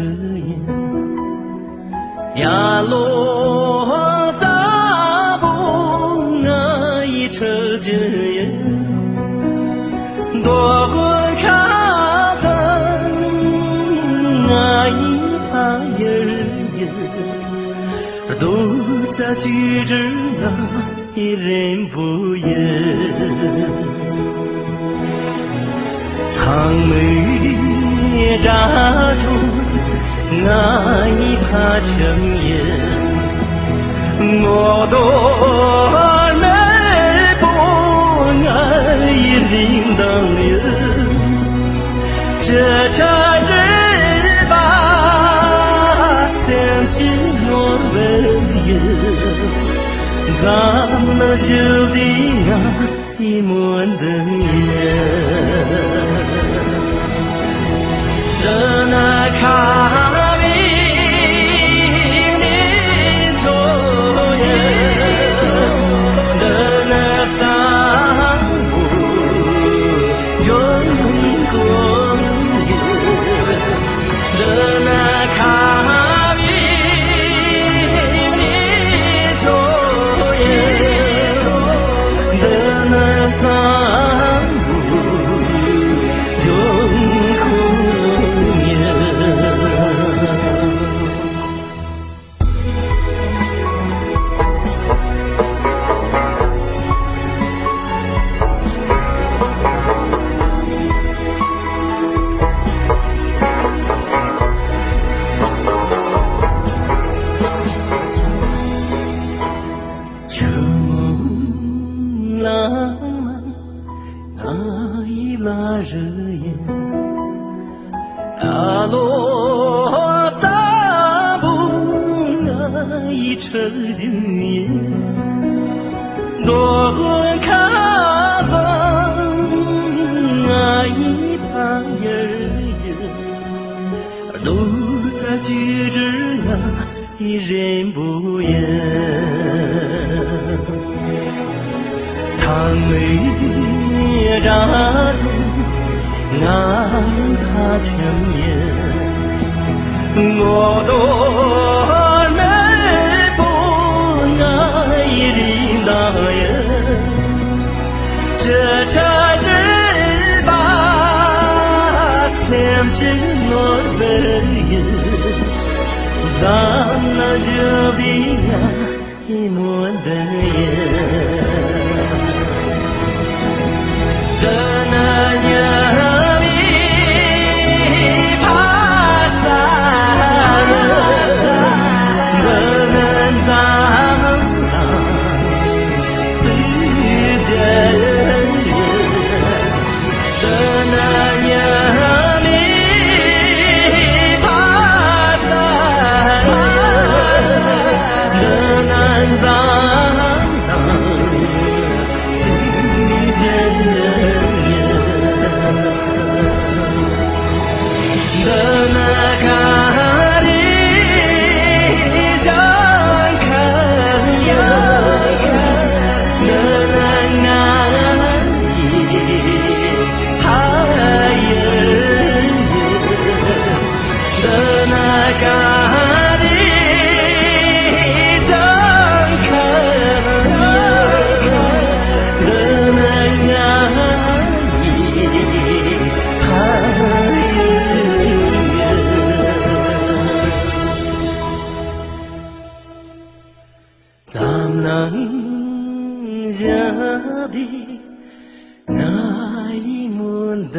yen ya lo za bu ngai chơ je yen do gun kha san ngai pa yer yen do za ji zhi na一人不言唐梅扎中我一怕强颜我多难不爱一领当脸这扎日吧三只诺为人咱们兄弟呀，一门的人，这那卡里你做耶，这那咱不中国耶，这那卡。那日夜，大罗扎布那一车经验，多混卡桑那一旁人也，都在记着那一人不言。唐梅扎中，俺怕强颜，我多难不爱领导人，这扎日吧，三只诺人，咱那就的呀，一模的人。咱能家的那一门的。